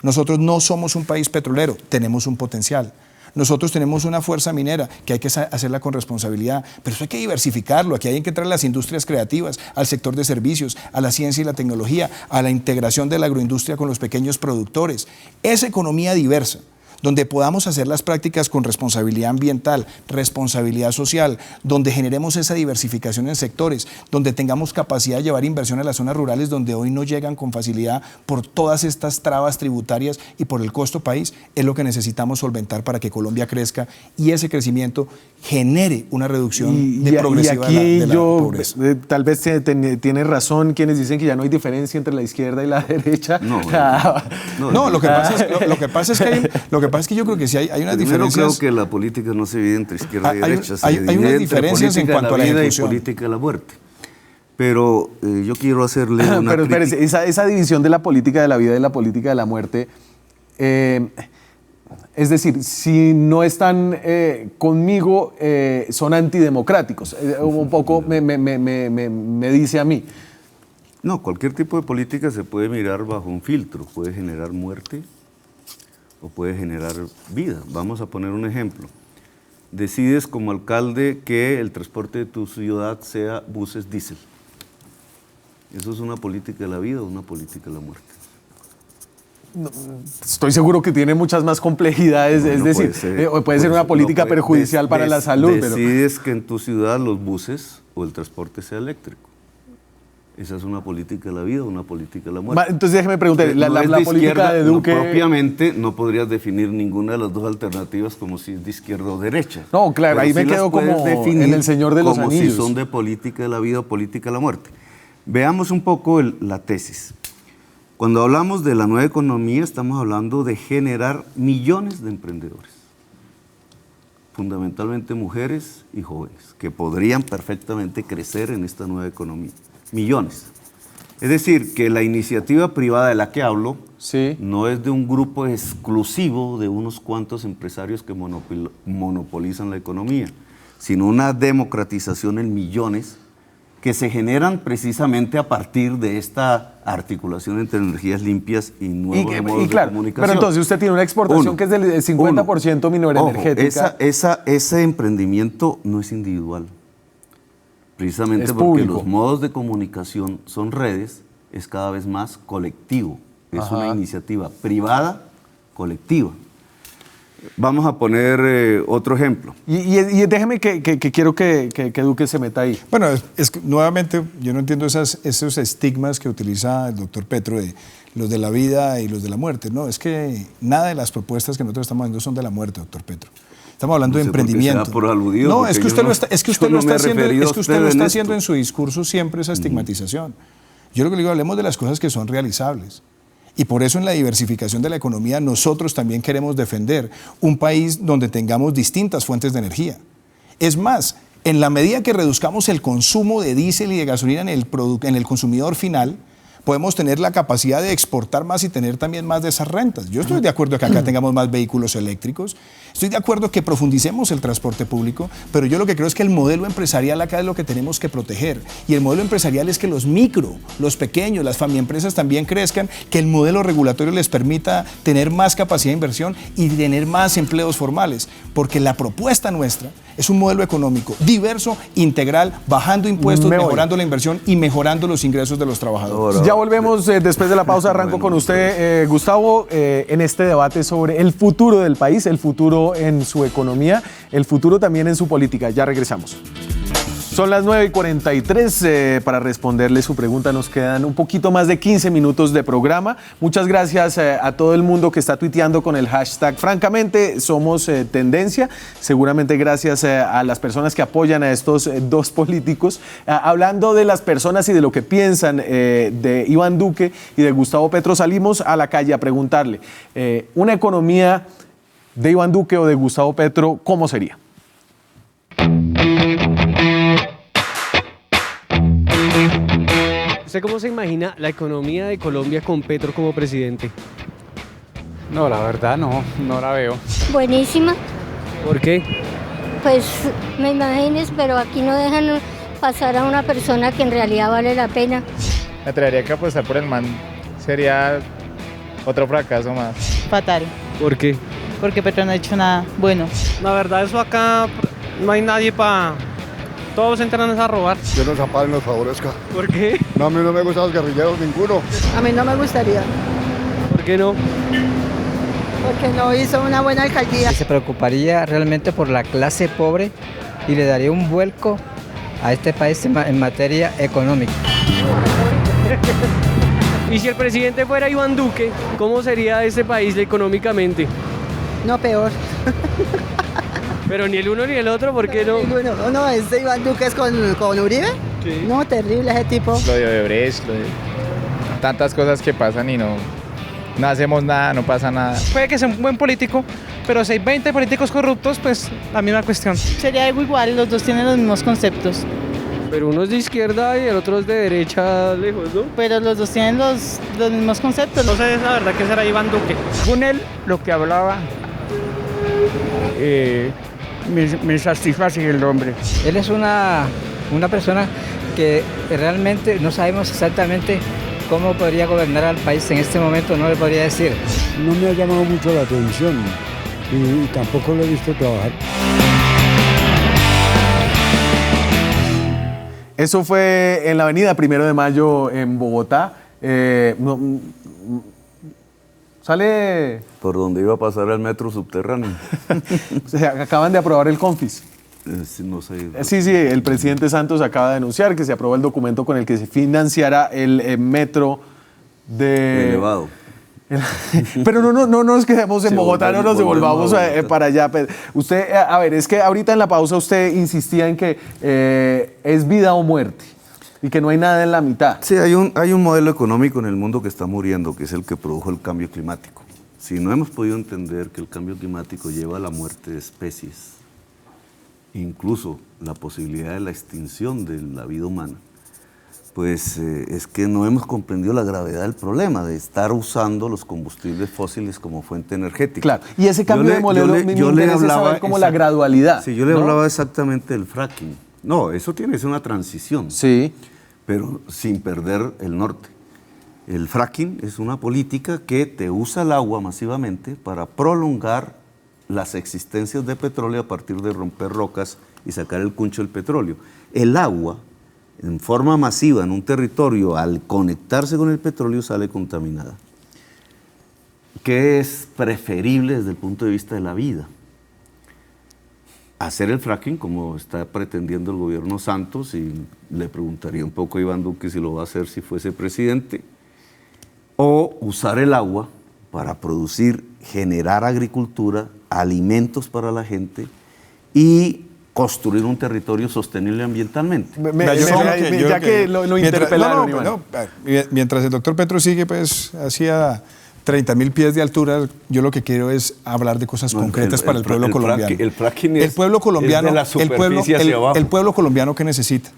Nosotros no somos un país petrolero, tenemos un potencial. Nosotros tenemos una fuerza minera que hay que hacerla con responsabilidad, pero eso hay que diversificarlo. Aquí hay que entrar a las industrias creativas, al sector de servicios, a la ciencia y la tecnología, a la integración de la agroindustria con los pequeños productores. Esa economía diversa, donde podamos hacer las prácticas con responsabilidad ambiental, responsabilidad social, donde generemos esa diversificación en sectores, donde tengamos capacidad de llevar inversión a las zonas rurales donde hoy no llegan con facilidad por todas estas trabas tributarias y por el costo país, es lo que necesitamos solventar para que Colombia crezca y ese crecimiento genere una reducción progresiva de la pobreza. Tal vez tiene razón quienes dicen que ya no hay diferencia entre la izquierda y la derecha. Lo que pasa es que yo creo que sí hay unas diferencias. Yo creo que la política no se divide entre izquierda y derecha, se hay divide unas entre diferencias en cuanto a la vida ejecución. y política de la muerte. Pero yo quiero hacerle una Pero crítica. espérese, esa división de la política de la vida y la política de la muerte, es decir, si no están conmigo, son antidemocráticos. Un poco me dice a mí. No, cualquier tipo de política se puede mirar bajo un filtro, puede generar muerte o puede generar vida. Vamos a poner un ejemplo. Decides como alcalde que el transporte de tu ciudad sea buses diésel. ¿Eso es una política de la vida o una política de la muerte? No, estoy seguro que tiene muchas más complejidades, es decir, puede ser una política perjudicial para la salud. Decides que en tu ciudad los buses o el transporte sea eléctrico. ¿Esa es una política de la vida o una política de la muerte? Entonces déjeme preguntar, la política de Duque... propiamente no podrías definir ninguna de las dos alternativas como si es de izquierda o derecha. No, claro, ahí me quedo como en El Señor de los Anillos. Como si son de política de la vida o política de la muerte. Veamos un poco la tesis. Cuando hablamos de la nueva economía, estamos hablando de generar millones de emprendedores. Fundamentalmente mujeres y jóvenes, que podrían perfectamente crecer en esta nueva economía. Millones. Es decir, que la iniciativa privada de la que hablo no es de un grupo exclusivo de unos cuantos empresarios que monopolizan la economía, sino una democratización en millones que se generan precisamente a partir de esta articulación entre energías limpias y nuevos modos de comunicación. Pero entonces usted tiene una exportación que es del 50% minero-energética. Ese emprendimiento no es individual. Precisamente porque los modos de comunicación son redes, es cada vez más colectivo. Es una iniciativa privada colectiva. Vamos a poner otro ejemplo. Y déjeme que quiero que Duque se meta ahí. Bueno, nuevamente yo no entiendo esos estigmas que utiliza el doctor Petro de los de la vida y los de la muerte. No, es que nada de las propuestas que nosotros estamos haciendo son de la muerte, doctor Petro. Estamos hablando de emprendimiento. Por aludido, no, es que usted lo está haciendo en su discurso siempre esa estigmatización. Yo lo que le digo, hablemos de las cosas que son realizables. Y por eso en la diversificación de la economía nosotros también queremos defender un país donde tengamos distintas fuentes de energía. Es más, en la medida que reduzcamos el consumo de diésel y de gasolina en el consumidor final, podemos tener la capacidad de exportar más y tener también más de esas rentas. Yo estoy de acuerdo que acá tengamos más vehículos eléctricos, estoy de acuerdo que profundicemos el transporte público, pero yo lo que creo es que el modelo empresarial acá es lo que tenemos que proteger. Y el modelo empresarial es que los micro, los pequeños, las familiaempresas también crezcan, que el modelo regulatorio les permita tener más capacidad de inversión y tener más empleos formales. Porque la propuesta nuestra Es un modelo económico diverso, integral, bajando impuestos, mejorando la inversión y mejorando los ingresos de los trabajadores. Ya volvemos después de la pausa. Arranco con usted, Gustavo, en este debate sobre el futuro del país, el futuro en su economía, el futuro también en su política. Ya regresamos. Son las 9:43. Para responderle su pregunta nos quedan un poquito más de 15 minutos de programa. Muchas gracias a todo el mundo que está tuiteando con el hashtag Francamente Somos Tendencia. Seguramente gracias a las personas que apoyan a estos dos políticos. Hablando de las personas y de lo que piensan de Iván Duque y de Gustavo Petro, salimos a la calle a preguntarle, ¿una economía de Iván Duque o de Gustavo Petro, cómo sería? ¿Usted cómo se imagina la economía de Colombia con Petro como presidente? No, la verdad no la veo. Buenísima, ¿Por qué? pues me imagines, pero aquí no dejan pasar a una persona que en realidad vale la pena. Me atrevería que apostar por el man sería otro fracaso más. Fatal, ¿Por qué? porque Petro no ha hecho nada bueno. La verdad, eso acá no hay nadie para... Todos entran a robar. Que nos amparen, nos favorezca. ¿Por qué? No, a mí no me gustan los guerrilleros, ninguno. A mí no me gustaría, ¿Por qué no? porque no hizo una buena alcaldía. Se preocuparía realmente por la clase pobre y le daría un vuelco a este país en materia económica. Y si el presidente fuera Iván Duque, ¿cómo sería este país económicamente? No, peor. Pero ni el uno ni el otro, ¿por qué no? Ninguno. No, este Iván Duque es con Uribe. Sí. No, terrible ese tipo. Lo de Odebrecht, tantas cosas que pasan y no hacemos nada, no pasa nada. Puede que sea un buen político, pero si hay 20 políticos corruptos, pues la misma cuestión. Sería algo igual, los dos tienen los mismos conceptos, Pero uno es de izquierda y el otro es de derecha lejos, ¿no? pero los dos tienen los mismos conceptos. Entonces, la verdad que será Iván Duque. Según él, lo que hablaba me satisface el hombre. Él es una persona que realmente no sabemos exactamente cómo podría gobernar al país en este momento, no le podría decir. No me ha llamado mucho la atención y tampoco lo he visto trabajar. Eso fue en la avenida 1 de Mayo en Bogotá. Sale... Por donde iba a pasar el metro subterráneo. Acaban de aprobar el CONFIS. No sé. Sí, el presidente Santos acaba de anunciar que se aprobó el documento con el que se financiará el metro de... Elevado. Pero no nos quedemos en Sí, Bogotá, no nos devolvamos Bogotá. para allá. Usted, a ver, es que ahorita en la pausa usted insistía en que es vida o muerte y que no hay nada en la mitad. Sí, hay un modelo económico en el mundo que está muriendo, que es el que produjo el cambio climático. Si no hemos podido entender que el cambio climático lleva a la muerte de especies, incluso la posibilidad de la extinción de la vida humana, pues es que no hemos comprendido la gravedad del problema de estar usando los combustibles fósiles como fuente energética. Claro, y ese cambio de modelo me interesa saber como la gradualidad. Sí, yo le hablaba exactamente del fracking. No, eso tiene que ser una transición. Sí. Pero sin perder el norte. El fracking es una política que te usa el agua masivamente para prolongar las existencias de petróleo a partir de romper rocas y sacar el cuncho del petróleo. El agua, en forma masiva en un territorio, al conectarse con el petróleo, sale contaminada. ¿Qué es preferible desde el punto de vista de la vida? Hacer el fracking, como está pretendiendo el gobierno Santos, y le preguntaría un poco a Iván Duque si lo va a hacer si fuese presidente, o usar el agua para producir, generar agricultura, alimentos para la gente y construir un territorio sostenible ambientalmente. Mientras el doctor Petro sigue pues hacia 30.000 pies de altura, yo lo que quiero es hablar de cosas concretas para el pueblo colombiano. El fracking es, el pueblo colombiano, es de la superficie hacia abajo. El pueblo colombiano que necesita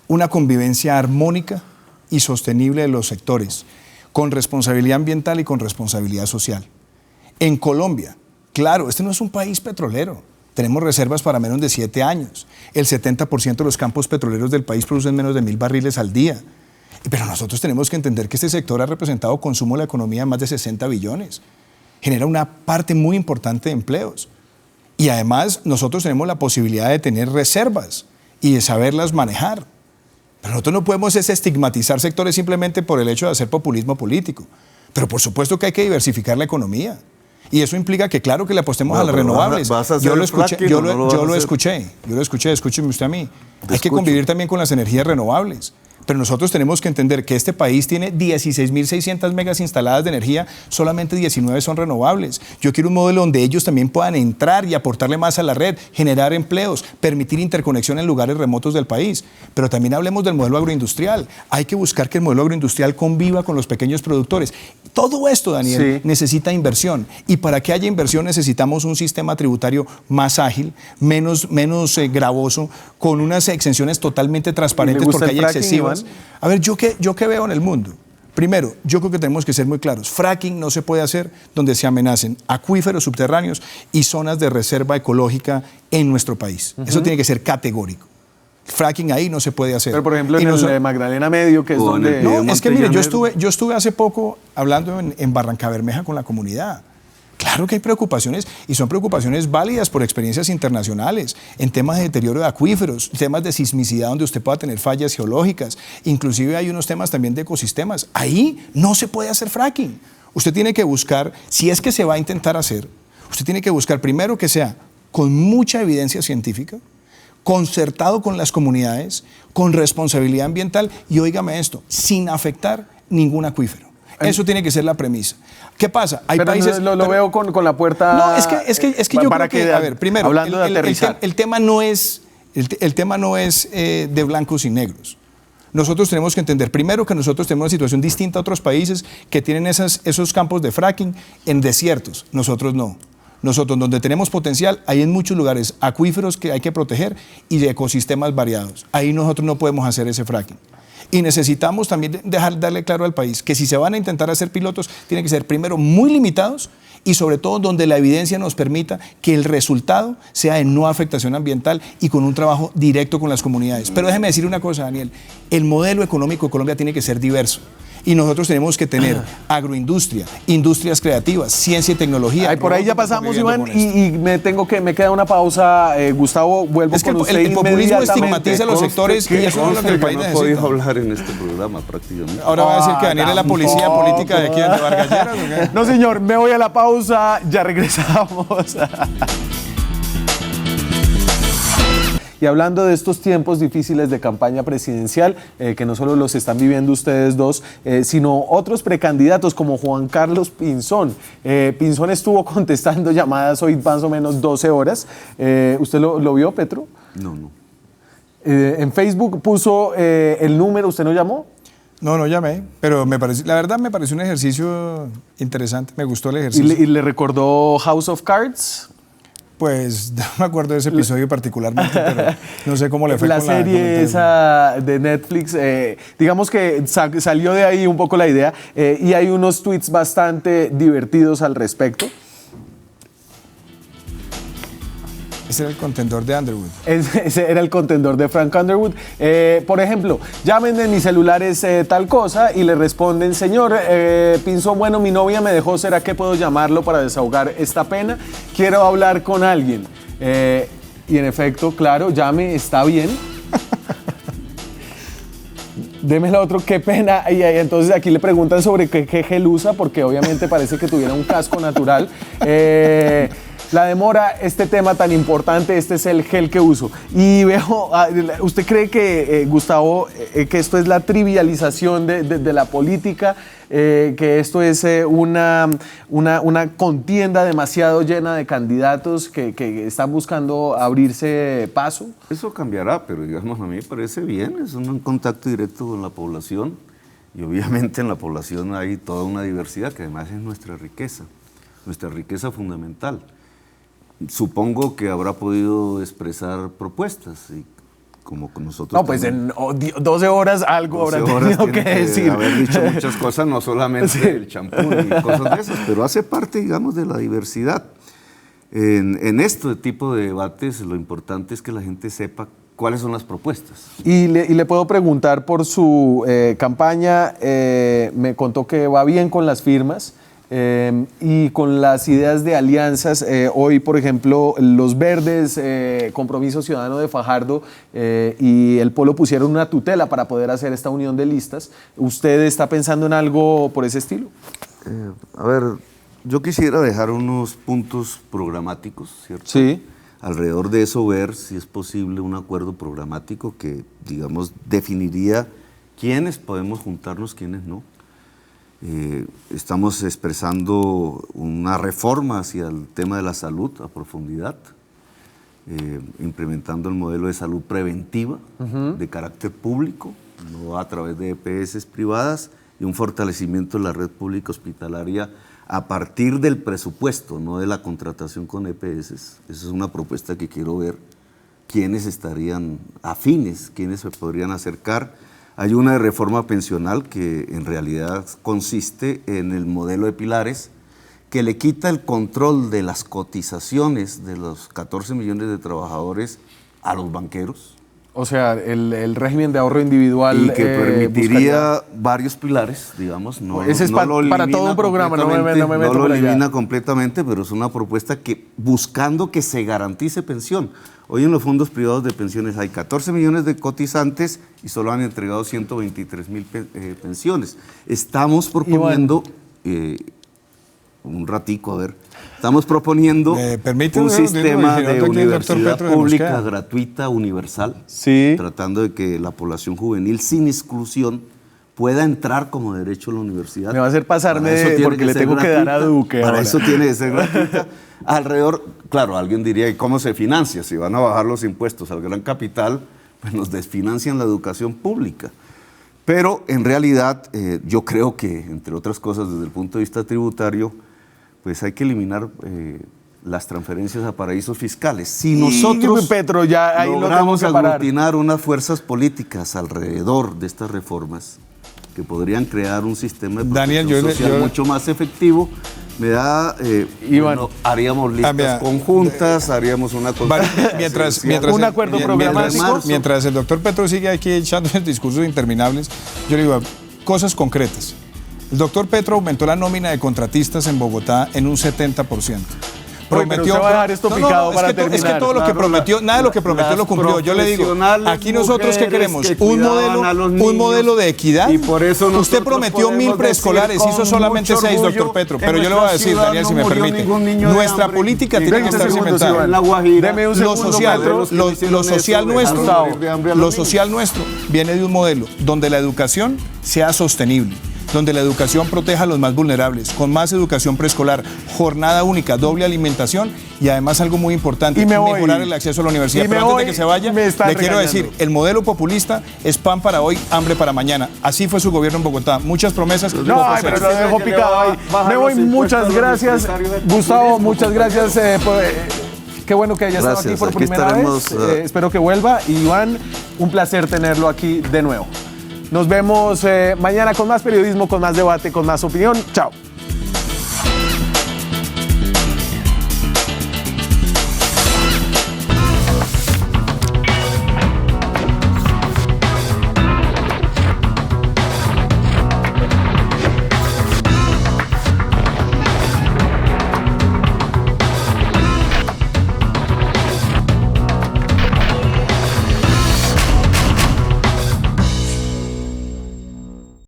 una convivencia armónica y sostenible de los sectores, con responsabilidad ambiental y con responsabilidad social. En Colombia, claro, este no es un país petrolero. Tenemos reservas para menos de 7 años. El 70% de los campos petroleros del país producen menos de 1.000 barriles al día. Pero nosotros tenemos que entender que este sector ha representado consumo de la economía de más de 60 billones. Genera una parte muy importante de empleos. Y además nosotros tenemos la posibilidad de tener reservas y de saberlas manejar. Pero nosotros no podemos estigmatizar sectores simplemente por el hecho de hacer populismo político. Pero por supuesto que hay que diversificar la economía. Y eso implica que claro que le apostemos a las renovables. Yo lo escuché, escúcheme usted a mí. Hay que convivir también con las energías renovables. Pero nosotros tenemos que entender que este país tiene 16.600 megas instaladas de energía, solamente 19 son renovables. Yo quiero un modelo donde ellos también puedan entrar y aportarle más a la red, generar empleos, permitir interconexión en lugares remotos del país. Pero también hablemos del modelo agroindustrial. Hay que buscar que el modelo agroindustrial conviva con los pequeños productores. Todo esto, Daniel, necesita inversión. Y para que haya inversión necesitamos un sistema tributario más ágil, menos gravoso, con unas exenciones totalmente transparentes porque hay excesivas. A ver, ¿yo qué veo en el mundo? Primero, yo creo que tenemos que ser muy claros. Fracking no se puede hacer donde se amenacen acuíferos subterráneos y zonas de reserva ecológica en nuestro país. Eso tiene que ser categórico. Fracking ahí no se puede hacer. Pero por ejemplo en el de Magdalena Medio, que es donde... No, es que mire, yo estuve hace poco hablando en Barrancabermeja con la comunidad. Claro que hay preocupaciones y son preocupaciones válidas por experiencias internacionales en temas de deterioro de acuíferos, temas de sismicidad donde usted pueda tener fallas geológicas, inclusive hay unos temas también de ecosistemas. Ahí no se puede hacer fracking. Usted tiene que buscar, si es que se va a intentar hacer, usted tiene que buscar primero que sea con mucha evidencia científica, concertado con las comunidades, con responsabilidad ambiental y óigame esto, sin afectar ningún acuífero. Eso tiene que ser la premisa. ¿Qué pasa? Hay países... Lo veo con la puerta... No, es que yo creo que... A ver, primero, hablando de aterrizar. El tema no es de blancos y negros. Nosotros tenemos que entender, primero, que nosotros tenemos una situación distinta a otros países que tienen esos campos de fracking en desiertos. Nosotros no. Nosotros, donde tenemos potencial, hay en muchos lugares acuíferos que hay que proteger y de ecosistemas variados. Ahí nosotros no podemos hacer ese fracking. Y necesitamos también darle claro al país que si se van a intentar hacer pilotos, tienen que ser primero muy limitados y sobre todo donde la evidencia nos permita que el resultado sea de no afectación ambiental y con un trabajo directo con las comunidades. Pero déjeme decir una cosa, Daniel, el modelo económico de Colombia tiene que ser diverso. Y nosotros tenemos que tener agroindustria, industrias creativas, ciencia y tecnología. Ay, por ahí ya pasamos, Iván, y me queda una pausa. Gustavo, vuelvo con usted. El populismo estigmatiza a los sectores y eso no es lo que el país necesita. No he podido hablar en este programa prácticamente. Ahora va a decir que Daniel es la policía política de aquí de Vargas Lleras, ¿o qué? No, señor, me voy a la pausa, ya regresamos. Y hablando de estos tiempos difíciles de campaña presidencial, que no solo los están viviendo ustedes dos, sino otros precandidatos como Juan Carlos Pinzón. Pinzón estuvo contestando llamadas hoy más o menos 12 horas. ¿Usted lo vio, Petro? No. En Facebook puso el número, ¿usted no llamó? No llamé, pero la verdad me pareció un ejercicio interesante, me gustó el ejercicio. ¿Y le recordó House of Cards? Pues no me acuerdo de ese episodio particularmente, pero no sé cómo le fue la con serie esa de Netflix, digamos que salió de ahí un poco la idea y hay unos tweets bastante divertidos al respecto. Ese era el contendor de Underwood. Ese era el contendor de Frank Underwood. Por ejemplo, llamen de mi celular es tal cosa y le responden, señor Pinzón, bueno, mi novia me dejó, ¿será que puedo llamarlo para desahogar esta pena? Quiero hablar con alguien. Y en efecto, claro, llame, está bien. Deme el otro, qué pena. Y entonces aquí le preguntan sobre qué gel usa, porque obviamente parece que tuviera un casco natural. La demora, este tema tan importante, este es el gel que uso. Y veo, ¿usted cree que, Gustavo, que esto es la trivialización de la política? Que esto es una contienda demasiado llena de candidatos que están buscando abrirse paso? Eso cambiará, pero digamos, a mí me parece bien, es un contacto directo con la población y obviamente en la población hay toda una diversidad que además es nuestra riqueza fundamental. Supongo que habrá podido expresar propuestas y como con nosotros. No, pues en 12 horas algo habrá tenido que decir. Haber dicho muchas cosas, no solamente el champú y cosas de esas, pero hace parte, digamos, de la diversidad. En este tipo de debates lo importante es que la gente sepa cuáles son las propuestas. Y le puedo preguntar por su campaña, me contó que va bien con las firmas. y con las ideas de alianzas. Hoy, por ejemplo, los Verdes, Compromiso Ciudadano de Fajardo y el Polo pusieron una tutela para poder hacer esta unión de listas. ¿Usted está pensando en algo por ese estilo? A ver, yo quisiera dejar unos puntos programáticos, ¿cierto? Sí. Alrededor de eso ver si es posible un acuerdo programático que, digamos, definiría quiénes podemos juntarnos, quiénes no. Estamos expresando una reforma hacia el tema de la salud a profundidad, implementando el modelo de salud preventiva de carácter público, no a través de EPS privadas, y un fortalecimiento de la red pública hospitalaria a partir del presupuesto, no de la contratación con EPS. Esa es una propuesta que quiero ver, quiénes estarían afines, quiénes se podrían acercar. Hay una de reforma pensional que en realidad consiste en el modelo de pilares que le quita el control de las cotizaciones de los 14 millones de trabajadores a los banqueros. O sea, el régimen de ahorro individual. Y que permitiría varios pilares, digamos. No, ese es no lo para todo un programa, no me meto no lo por allá. elimina completamente, pero es una propuesta que buscando que se garantice pensión. Hoy en los fondos privados de pensiones hay 14 millones de cotizantes y solo han entregado 123,000 pensiones. Estamos proponiendo, un ratico, a ver, estamos proponiendo un sistema de universidad pública, gratuita, universal, tratando de que la población juvenil sin exclusión pueda entrar como derecho a la universidad. Me va a hacer pasarme porque le tengo que dar a Duque. Para ahora. eso tiene que ser gratuita. Alrededor, claro, alguien diría, ¿y cómo se financia? Si van a bajar los impuestos al gran capital, pues nos desfinancian la educación pública. Pero en realidad yo creo que, entre otras cosas, desde el punto de vista tributario, pues hay que eliminar las transferencias a paraísos fiscales. Si nosotros Petro, ya ahí logramos lo aglutinar unas fuerzas políticas alrededor de estas reformas que podrían crear un sistema de protección social mucho más efectivo, me da, bueno, haríamos listas conjuntas, haríamos una un acuerdo programático. Mientras el doctor Petro sigue aquí echando discursos interminables, yo le digo cosas concretas. El doctor Petro aumentó la nómina de contratistas en Bogotá en un 70%. Prometió, pero va a dejar esto picado para terminar. Es que todo lo que prometió, nada de lo que prometió lo cumplió. Yo le digo, aquí nosotros ¿qué queremos? Un modelo de equidad. Y por eso usted prometió 1.000 preescolares, hizo solamente 6, doctor Petro. Pero yo le voy a decir, Daniel, si me permite, nuestra política tiene que estar cimentada. Lo social nuestro viene de un modelo donde la educación sea sostenible, donde la educación proteja a los más vulnerables, con más educación preescolar, jornada única, doble alimentación y además algo muy importante, mejorar el acceso a la universidad. Pero antes de que se vaya, le quiero decir, el modelo populista es pan para hoy, hambre para mañana. Así fue su gobierno en Bogotá. Muchas promesas. No, pero lo dejo picado ahí. Me voy, muchas gracias. Gustavo, muchas gracias. Qué bueno que haya estado aquí por primera vez. Espero que vuelva. Iván, un placer tenerlo aquí de nuevo. Nos vemos mañana con más periodismo, con más debate, con más opinión. Chao.